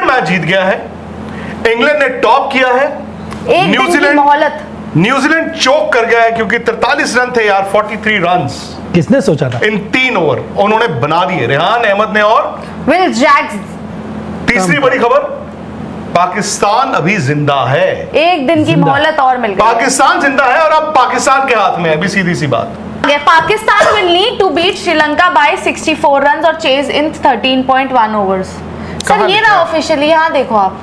Match जीत गया है, England ने टॉप किया है, न्यूजीलैंड चोक कर गया है क्योंकि 43 रन थे यार, 43 रन्स। किसने सोचा था? इन 3 ओवर उन्होंने बना दिए, रेहान अहमद ने और विल जैक्स। तीसरी बड़ी खबर, पाकिस्तान अभी जिंदा है। एक दिन की मोहलत और मिल गई। पाकिस्तान जिंदा है और अब पाकिस्तान के हाथ में है, अभी सीधी सी बात। Pakistan will need to beat Sri Lanka by 64 runs और चेज इन 13.1 ओवर्स। सर ये ना ऑफिशियली, यहाँ देखो आप,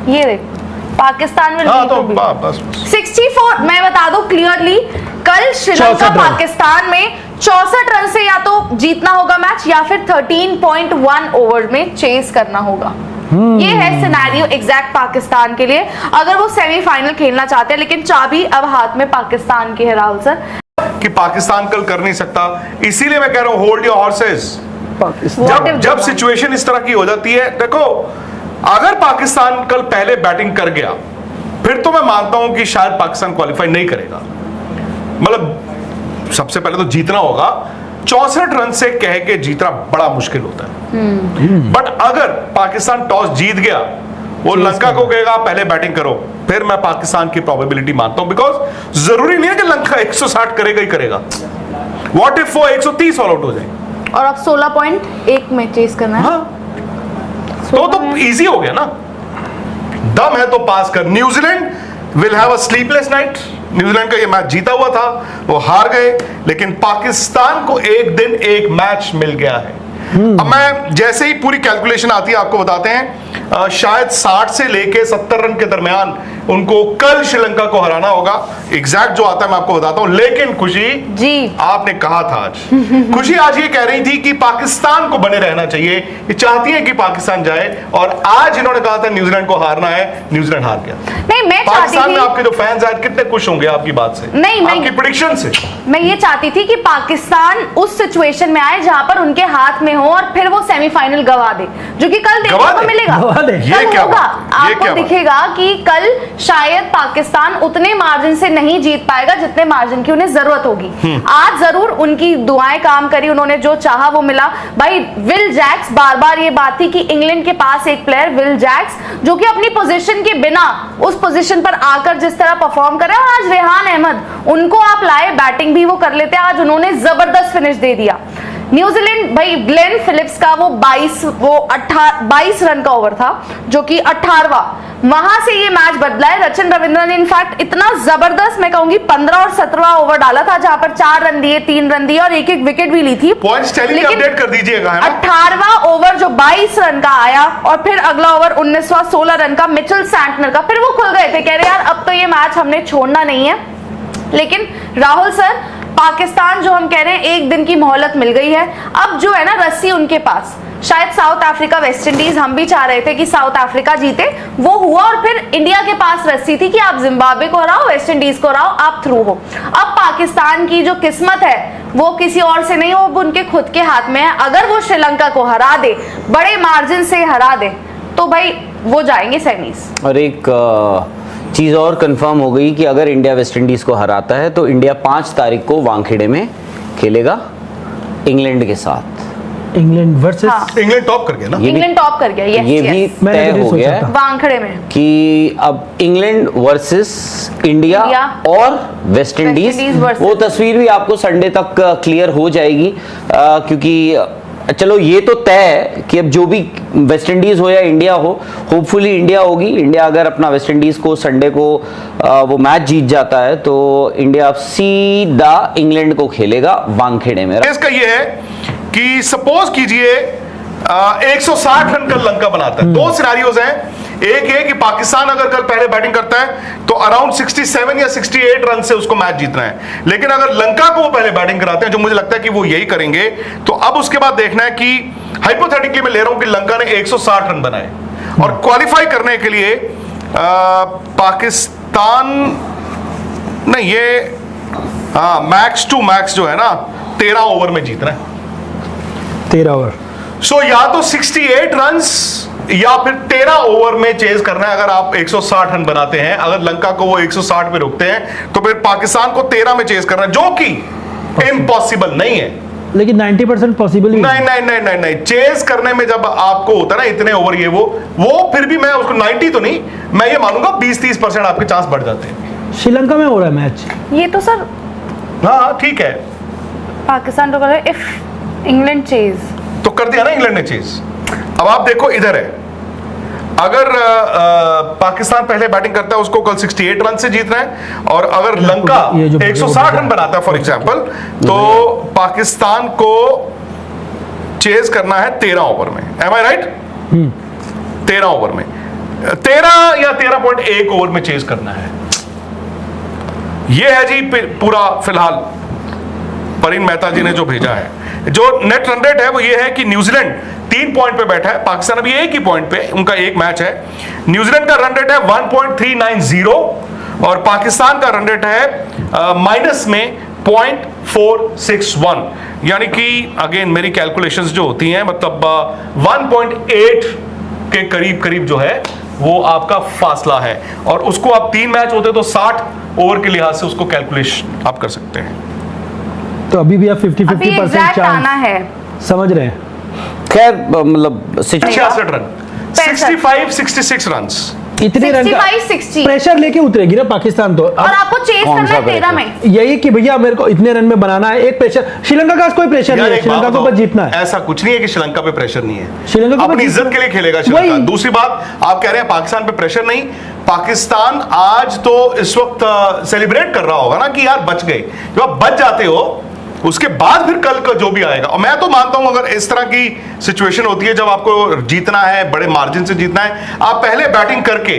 ये देखो Pakistan will need to beat 64। मैं बता दूं क्लियरली, कल श्रीलंका पाकिस्तान में 64 रन से या तो जीतना होगा मैच या फिर 13.1 ओवर में चेस करना होगा। ये है सिनेरियो एग्जैक्ट पाकिस्तान के लिए अगर वो सेमीफाइनल खेलना चाहते हैं, लेकिन चाबी अब हाथ में पाकिस्तान की है राहुल सर। कि पाकिस्तान कल कर नहीं सकता, इसीलिए मैं कह रहा हूं होल्ड योर हॉर्सेस। जब सिचुएशन इस तरह की हो जाती है, देखो अगर पाकिस्तान कल पहले बैटिंग कर गया फिर तो मैं मानता हूं कि शायद पाकिस्तान क्वालिफाई नहीं करेगा, मतलब सबसे पहले तो जीतना होगा। 64 रन से कह के जीतना बड़ा मुश्किल होता है। बट अगर पाकिस्तान टॉस जीत गया, वो लंका को कहेगा पहले बैटिंग करो, फिर मैं पाकिस्तान की प्रोबेबिलिटी मानता हूं, बिकॉज जरूरी नहीं है कि लंका 160 करेगा ही करेगा। व्हाट इफ वो 130 ऑल आउट हो जाए और अब 16.1 में चेस करना है। हाँ, तो इजी हो गया ना, दम है तो पास कर। New Zealand will have a sleepless night. New Zealand का ये मैच जीता हुआ था, वो हार गए, लेकिन पाकिस्तान को एक दिन एक मैच मिल गया है। अब मैं जैसे ही पूरी कैलकुलेशन आती है आपको बताते हैं, शायद 60 से लेके 70 रन के दरमियान उनको कल श्रीलंका को हराना होगा। एग्जैक्ट जो आता है मैं आपको बताता हूं, लेकिन खुशी जी आपने कहा था आज खुशी आज ये कह रही थी कि पाकिस्तान को बने रहना चाहिए, ये चाहती है कि पाकिस्तान जाए, और आज इन्होंने कहा था न्यूजीलैंड को हारना है, न्यूजीलैंड हार गया। नहीं, मैं पाकिस्तान में आपके जो फैंस आज कितने खुश होंगे आपकी बात से, नहीं आपकी प्रेडिक्शन से। मैं ये चाहती थी कि पाकिस्तान उस सिचुएशन में आए जहां पर उनके हाथ में हो और फिर वो सेमीफाइनल गवा दे, जो कि कल देखने को मिलेगा। ये क्या होगा, आपको दिखेगा कि कल शायद पाकिस्तान उतने मार्जिन से नहीं जीत पाएगा जितने मार्जिन की उन्हें जरूरत होगी। आज जरूर उनकी दुआएं काम करी, उन्होंने जो चाहा वो मिला। भाई विल जैक्स, बार बार ये बात थी कि इंग्लैंड के पास एक प्लेयर विल जैक्स जो कि अपनी पोजीशन के बिना उस पोजीशन पर आकर जिस तरह परफॉर्म कर रहा है, आज रेहान अहमद, उनको आप लाए, बैटिंग भी वो कर लेते, आज उन्होंने जबरदस्त फिनिश दे दिया। न्यूजीलैंड, भाई ग्लेन फिलिप्स का वो 22 रन का ओवर था जो कि 18वां, वहां से ये मैच बदला है। रचिन रविंद्रन ने इनफैक्ट इतना जबरदस्त, मैं कहूंगी 15 और 17वां ओवर डाला था जहां पर 4 रन दिए, 3 रन दिए और एक विकेट भी ली थी। लेकिन अपडेट कर दीजिएगा, 18वां ओवर जो 22 रन का आया और फिर अगला ओवर 19वां 16 रन का मिचेल सैंटनर का, फिर वो खुल गए थे, कह रहे यार अब तो ये मैच हमने छोड़ना नहीं है। लेकिन राहुल सर, पाकिस्तान जो हम कह रहे हैं एक दिन की मोहलत मिल गई है, अब जो है ना रस्सी उनके पास। शायद साउथ अफ्रीका वेस्ट इंडीज, हम भी चाह रहे थे कि साउथ अफ्रीका जीते, वो हुआ, और फिर इंडिया के पास रस्सी थी कि आप जिम्बाब्वे को हराओ, वेस्ट इंडीज को हराओ, आप थ्रू हो। अब पाकिस्तान की जो किस्मत है वो किसी और से नहीं, वो उनके खुद के हाथ में है। अगर वो श्रीलंका को हरा दे, बड़े मार्जिन से हरा दे, तो भाई वो जाएंगे सेमीज। और एक चीज़ और कंफर्म हो गई कि अगर इंडिया वेस्ट इंडीज़ को हराता है तो इंडिया 5 तारीख को वानखेड़े में खेलेगा इंग्लैंड के साथ। इंग्लैंड वर्सेस इंग्लैंड टॉप कर गया ना, इंग्लैंड टॉप कर गया, ये भी तय हो गया है वानखेड़े में कि अब इंग्लैंड वर्सेस इंडिया और वेस्ट इंडीज। वो तस्वीर भी आपको संडे तक क्लियर हो जाएगी, क्योंकि चलो ये तो तय है कि अब जो भी वेस्ट इंडीज हो या इंडिया हो, होपफुली इंडिया होगी। इंडिया अगर अपना वेस्ट इंडीज को संडे को वो मैच जीत जाता है तो इंडिया अब सीधा इंग्लैंड को खेलेगा वानखेड़े में। इसका ये है कि सपोज कीजिए 160 रन का लंका बनाता है। 2 सिनेरियोज हैं, एक है कि पाकिस्तान अगर कल पहले बैटिंग करता है तो अराउंड 67 या 68 रन से उसको मैच जीतना है, लेकिन अगर लंका को वो पहले बैटिंग कराते हैं, जो मुझे लगता है कि वो यही करेंगे, तो अब उसके बाद देखना है कि हाइपोथेटिकली मैं ले रहा हूं कि लंका ने 160 रन बनाए और क्वालिफाई करने के लिए पाकिस्तान नहीं, ये मैक्स टू मैक्स जो है ना 13 ओवर में जीतना है, 13 ओवर। सो या तो 68 रन्स या फिर 13 ओवर में चेज करना है। अगर आप 160 रन बनाते हैं, अगर लंका को वो 160 पे रोकते हैं, तो फिर पाकिस्तान को 13 में चेज करना है, जो कि इम्पॉसिबल नहीं है। लेकिन 90% पॉसिबल ही नहीं नहीं नहीं नहीं नहीं, चेस करने में जब आपको होता है ना इतने ओवर ये वो फिर भी मैं उसको 90 तो नहीं, मैं ये मानूंगा 20-30% आपके चांस बढ़ जाते हैं। श्रीलंका में हो रहा है मैच। ये तो सर हाँ ठीक है, पाकिस्तान तो कर रहे इफ इंग्लैंड चेज तो कर दिया ना इंग्लैंड ने चेज। अब आप देखो इधर है, अगर पाकिस्तान पहले बैटिंग करता है उसको कल 68 रन से जीतना है, और अगर लंका ये जो 160 रन बनाता है फॉर एग्जांपल, तो पाकिस्तान को चेज करना है 13 ओवर में। एम आई राइट? 13 ओवर में, 13 या 13.1 ओवर में चेज करना है। यह है जी पूरा फिलहाल परिन मेहता जी ने जो भेजा है। जो नेट रन रेट है वो ये है कि न्यूजीलैंड 3 पॉइंट पे बैठा है, पाकिस्तान अभी एक ही पॉइंट पे, उनका एक मैच है। न्यूजीलैंड का रन रेट है 1.390 और पाकिस्तान का रन रेट है माइनस में 0.461, यानी कि अगेन मेरी कैलकुलेशंस जो होती हैं मतलब 1.8 के करीब करीब जो है वो आपका फासला है, और उसको आप 3 मैच होते तो 60 ओवर के लिहाज से उसको कैलकुलेशन आप कर सकते हैं। तो अभी भी आप 50-50% एग्जैक्ट आना चांस है, समझ रहे हैं। खैर मतलब 66 रन, 65-66 रन, इतने रन का 65-60 प्रेशर लेके उतरेगी ना पाकिस्तान तो। और आपको चेस कौन करना सा है 13 में। यही कि भैया मेरे को इतने रन में बनाना है, एक प्रेशर। श्रीलंका का कोई प्रेशर नहीं है, एक बात श्रीलंका को बस बताओ, जीतना है। ऐसा कुछ नहीं है कि श्रीलंका पे प्रेशर नहीं है, श्रीलंका को अपनी बस इज्जत के लिए खेलेगा श्रीलंका। वही। दूसरी बात आप कह रहे हैं पाकिस्तान पे प्रेशर नहीं, पाकिस्तान आज तो इस वक्त सेलिब्रेट कर रहा होगा ना कि यार बच गए। जब आप बच जाते हो उसके बाद फिर कल का जो भी आएगा, और मैं तो मानता हूं अगर इस तरह की सिचुएशन होती है जब आपको जीतना है, बड़े मार्जिन से जीतना है, आप पहले बैटिंग करके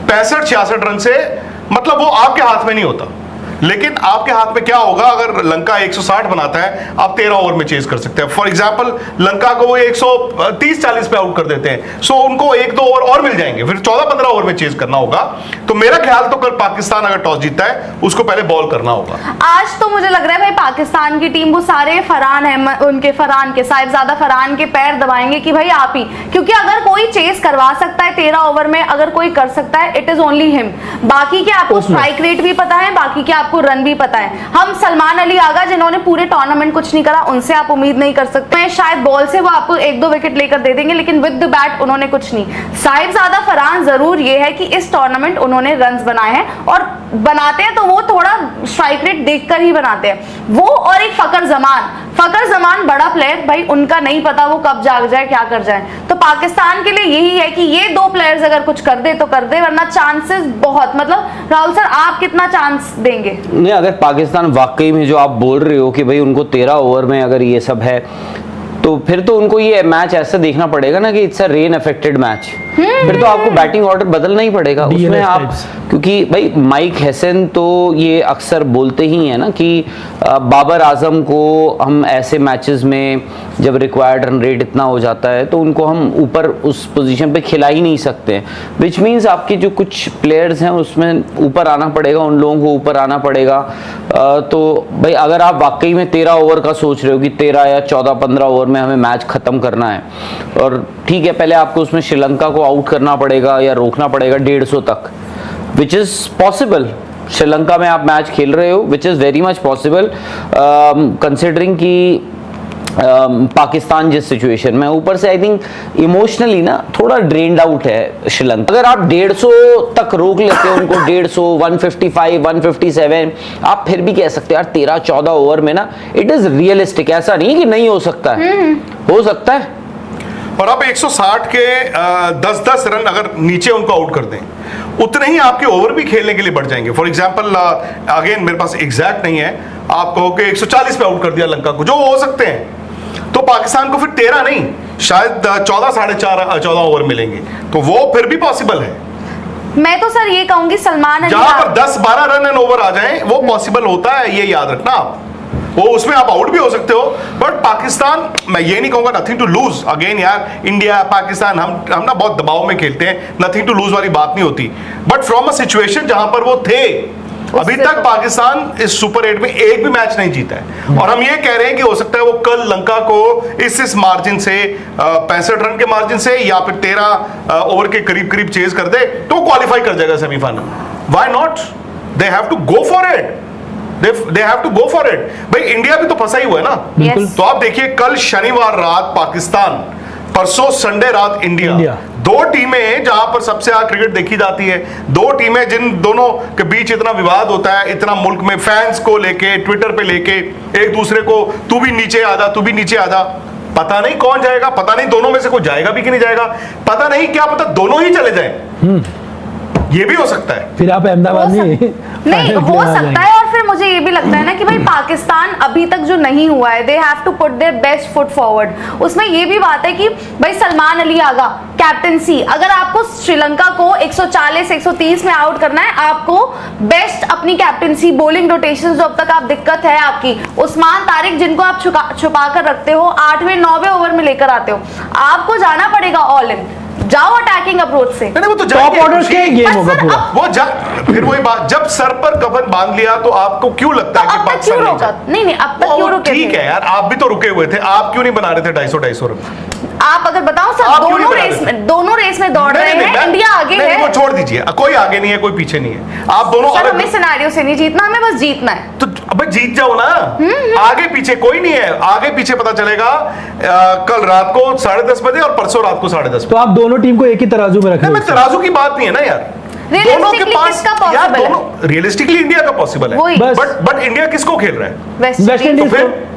65-66 रन से, मतलब वो आपके हाथ में नहीं होता, लेकिन आपके हाथ में क्या होगा अगर लंका 160 बनाता है, आप 13 ओवर में चेज कर सकते हैं। फॉर एग्जांपल लंका को वो 130-40 पे आउट कर देते हैं, सो उनको 1-2 ओवर और मिल जाएंगे, फिर 14-15 ओवर में चेज करना होगा। तो मेरा ख्याल तो कल पाकिस्तान अगर टॉस जीतता है उसको पहले बॉल करना होगा। आज तो मुझे लग रहा है भाई पाकिस्तान की टीम वो सारे फरहान अहमद, उनके फरहान के साहिबजादा फरहान के पैर दबाएंगे कि भाई आप ही, क्योंकि अगर कोई चेस करवा सकता है 13 ओवर में, अगर कोई कर सकता है इट इज ओनली हिम। बाकी के आपको स्ट्राइक रेट भी पता है, बाकी के आपको रन भी पता है। हम सलमान अली आगा जिन्होंने पूरे टूर्नामेंट कुछ नहीं करा, उनसे आप उम्मीद नहीं कर सकते। शायद बॉल से वो आपको 1-2 विकेट लेकर दे देंगे, लेकिन विद द बैट उन्होंने कुछ नहीं। साहिबजादा फरहान जरूर ये है कि इस टूर्नामेंट उन्होंने रन्स बनाए हैं, और बनाते हैं तो वो थोड़ा स्ट्राइक रेट देखकर ही बनाते हैं। वो और एक फकर जमान बड़ा प्लेयर, भाई उनका नहीं पता वो कब जाग जाए क्या कर जाए। तो पाकिस्तान के लिए यही है कि ये 2 प्लेयर्स अगर कुछ कर दे तो कर दे, वरना चांसेस बहुत, मतलब राहुल सर आप कितना चांस देंगे? नहीं, अगर पाकिस्तान वाकई में जो आप बोल रहे हो कि भाई उनको 13 ओवर में अगर ये सब है, तो फिर तो उनको ये मैच ऐसा देखना पड़ेगा ना कि it's a rain affected match. फिर तो आपको बैटिंग ऑर्डर बदलना ही पड़ेगा उसमें आप, क्योंकि भाई माइक हैसन तो ये अक्सर बोलते ही हैं ना कि बाबर आजम को हम ऐसे मैचेस में जब रिक्वायर्ड रन रेट इतना हो जाता है तो उनको हम ऊपर उस पोजीशन पे खिला ही नहीं सकते, विच मीन्स आपके जो कुछ प्लेयर्स हैं उसमें ऊपर आना पड़ेगा, उन लोगों को ऊपर आना पड़ेगा। तो भाई अगर आप वाकई में 13 ओवर का सोच रहे हो कि 13 या 14-15 ओवर में हमें मैच खत्म करना है, और ठीक है पहले आपको उसमें श्रीलंका को आउट करना पड़ेगा या रोकना पड़ेगा 150 तक, विच इज पॉसिबल। श्रीलंका में आप मैच खेल रहे हो, which is very much possible considering कि पाकिस्तान जिस सिचुएशन में, ऊपर से आई थिंक इमोशनली ना थोड़ा ड्रेन्ड आउट है श्रीलंका। अगर आप 150 तक रोक लेते हो उनको, 150, 155, 157, आप फिर भी कह सकते हैं यार 13-14 ओवर में ना इट इज रियलिस्टिक। ऐसा नहीं कि नहीं हो सकता है, हो सकता है। पर आप 160 के 10-10 रन अगर नीचे उनको आउट कर दें, उतने ही आपके ओवर भी खेलने के लिए बढ़ जाएंगे। फॉर एग्जांपल अगेन मेरे पास एग्जैक्ट नहीं है, आप कहो कि 140 पे आउट कर दिया लंका को, जो हो सकते हैं, तो पाकिस्तान को फिर 13 नहीं शायद 14-14.5 ओवर मिलेंगे, तो वो फिर भी पॉसिबल है। मैं तो सर ये कहूंगी सलमान अली, जहां पर 10-12 रन एंड ओवर आ जाएं वो पॉसिबल होता है, ये याद रखना आप। वो उसमें आप आउट भी हो सकते हो, बट पाकिस्तान, मैं ये नहीं कहूंगा नथिंग टू लूज। अगेन यार इंडिया पाकिस्तान हम ना बहुत दबाव में खेलते हैं, नथिंग टू लूज वाली बात नहीं होती, बट फ्रॉम अ सिचुएशन जहां पर वो थे, अभी तक पाकिस्तान इस सुपर 8 में एक भी मैच नहीं जीता है, और हम ये कह रहे हैं कि हो सकता है वो कल लंका को इस मार्जिन से 65 रन के मार्जिन से या फिर 13 ओवर के करीब करीब चेज कर दे तो क्वालिफाई कर जाएगा semifinal. Why not, they have to go for it. They have to go for it. भाई इंडिया भी तो फंसा ही हुआ है ना। बिल्कुल। Yes. तो आप देखिए कल शनिवार रात पाकिस्तान, परसों संडे रात इंडिया, इंडिया। दो टीमें जहां पर सबसे ज्यादा क्रिकेट देखी जाती है, दो टीमें जिन दोनों के बीच इतना विवाद होता है, इतना मुल्क में फैंस को लेके, ट्विटर पे लेके एक दूसरे को तू भी नीचे आ जा, तू भी नीचे आ जा। पता नहीं कौन जाएगा, पता नहीं दोनों में से कोई जाएगा भी कि नहीं जाएगा, पता नहीं, क्या पता दोनों ही चले जाएं। ये भी हो सकता है। फिर आप अहमदाबाद हो में नहीं हो सकता है। और फिर मुझे ये भी लगता है ना कि भाई पाकिस्तान अभी तक जो नहीं हुआ है, they have to put their best foot forward. उसमें ये भी बात है कि भाई सलमान अली आगा कैप्टनसी, अगर आपको श्रीलंका को 140 130 में आउट करना है, आपको बेस्ट अपनी कैप्टनसी, बॉलिंग रोटेशन जो अब तक आप दिक्कत है आपकी, उस्मान तारिक जिनको आप छुपा कर रखते हो, 8वें 9वें ओवर में लेकर आते हो, आपको जाना पड़ेगा ऑल इन, जाओ अटैकिंग अप्रोच से। नहीं, वो तो टॉप जाएंगे। ऑर्डर के गेम होगा सर, पूरा। फिर वही बात, जब सर पर कफन बांध लिया तो आपको क्यों लगता तो है कि अब तक पाकिस्तान क्यों नहीं रोका? जाए? नहीं अब तक क्यों रुके ठीक थे? है यार, आप भी तो रुके हुए थे, आप क्यों नहीं बना रहे थे 250 रन? आप अगर बताओ सर, आप क्यों नहीं दोनों बना रेस रहे थे? में दौड़ रहे हैं, इंडिया आगे नहीं, है। वो छोड़ दीजिए, कोई आगे नहीं है, कोई पीछे नहीं है, आप दोनों सर अलग। हमें सिनेरियो से नहीं जीतना, हमें बस जीतना है। तो अब जीत जाओ ना, आगे पीछे कोई नहीं है, आगे पीछे पता चलेगा कल रात को 10:30 बजे और परसों रात को 10:30 तो आप दोनों टीम को एक ही तराजू में रख नहीं, रहे मैं हो। तराजू की बात नहीं है ना यार, दोनों के Realistically पास किसका यार, possible है? दोनों रियलिस्टिकली इंडिया का पॉसिबल है, वही। बस। बट इंडिया किसको खेल रहा है? वेस्ट वेस्ट इंडीज तो फिर? को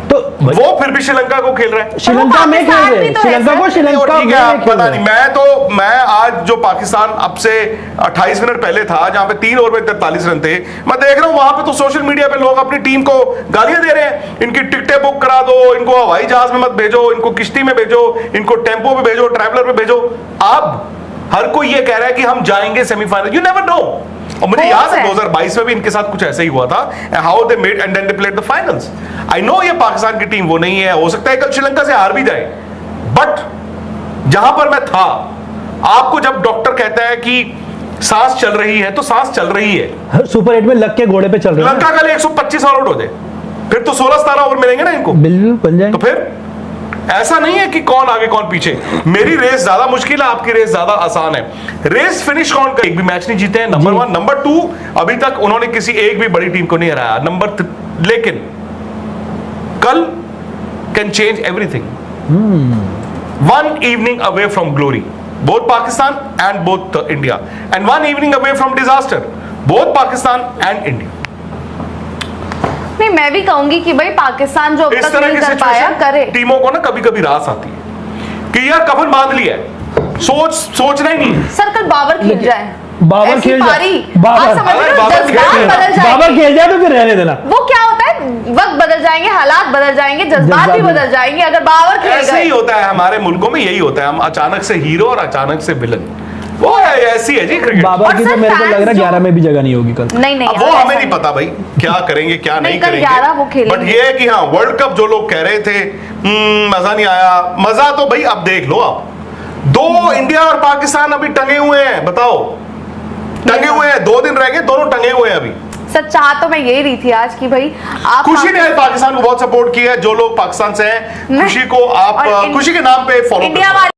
तो वो फिर भी श्रीलंका को खेल रहा है। श्रीलंका में खेल पाकिस्तान रहे भी हैं, तो है श्रीलंका को सर। श्रीलंका ठीक है, में खेल पता रहे नहीं, हैं। मैं आज जो पाकिस्तान अब से 28 मिनट पहले था, जहां पे 3 ओवर में 43 रन थे, मैं देख रहा हूं वहां पे तो सोशल मीडिया पे लोग अपनी टीम को गालियां दे रहे हैं, इनकी टिकटें बुक करा दो, इनको हवाई जहाज में मत भेजो, इनको किश्ती में भेजो, इनको टेम्पो में भेजो, ट्रैवलर में भेजो। अब हर कोई ये कह रहा है कि हम जाएंगे सेमीफाइनल, यू नेवर नो। और मुझे याद है 2022 में भी इनके साथ कुछ ऐसा ही हुआ था, how they made and then they played the finals. I know ये पाकिस्तान की टीम वो नहीं है, हो सकता है कल श्रीलंका से हार भी जाए, बट जहां पर मैं था, आपको जब डॉक्टर कहता है कि सांस चल रही है तो सांस चल रही है। सुपर 8 में लग के घोड़े पे चल रहे हैं। श्रीलंका कल 125 ऑल आउट हो जाए, फिर तो 16-17 ओवर मिलेंगे ना इनको, बिल्कुल बन जाएंगे। तो फिर ऐसा नहीं है कि कौन आगे कौन पीछे। मेरी रेस ज्यादा मुश्किल है, आपकी रेस ज्यादा आसान है। रेस फिनिश कौन कर, एक भी मैच नहीं जीते हैं, नंबर 1। नंबर 2, अभी तक उन्होंने किसी एक भी बड़ी टीम को नहीं हराया। लेकिन कल can change everything. 1 evening away from glory, both Pakistan and both India, and 1 evening away from disaster, both Pakistan and India. नहीं, मैं भी कहूंगी कि भाई पाकिस्तान जो अब इस तक तरह नहीं की कर पाया सिचुएशन करे। टीमों को ना कभी कभी रास आती है कि यार कफन बांध लिया है, सोचना ही नहीं है। सर कल बाबर खेल जाए, बाबर ऐसी खेल जाए, पारी, बाबर- आप समझ रहे हो, बाबर जज्बात खेल जाए, बदल बाबर जाएंगे। खेल जाए तो फिर रहने देना। वो क्या होता है, वक्त बदल जाएंगे, हालात बदल जाएंगे, जज्बात भी बदल जाएंगे अगर बाबर खेल ऐसे गए। ही होता है हमारे मुल्कों में, यही होता है, हम अचानक से हीरो और अचानक से विलन, वो ऐसी है जी क्रिकेट। बाबर और की तो सर मेरे को लग रहा है fans 11 में भी जगह नहीं होगी कल। नहीं अब वो यार, हमें ऐसा नहीं पता भाई क्या करेंगे क्या नहीं कल 11 वो करेंगे, खेलेंगे। बट ये है कि हाँ, वर्ल्ड कप जो लोग कह रहे थे मजा नहीं आया, मजा तो भाई अब देख लो आप, 2 इंडिया और पाकिस्तान अभी टंगे हुए हैं, बताओ, टंगे हुए हैं, 2 दिन रह गए, दोनों टंगे हुए हैं अभी। सर चाह तो मैं यही रही थी आज की भाई आप खुशी ने पाकिस्तान को बहुत सपोर्ट किया है, जो लोग पाकिस्तान से हैं, खुशी को आप और खुशी के नाम पे फॉलो इंडिया वाले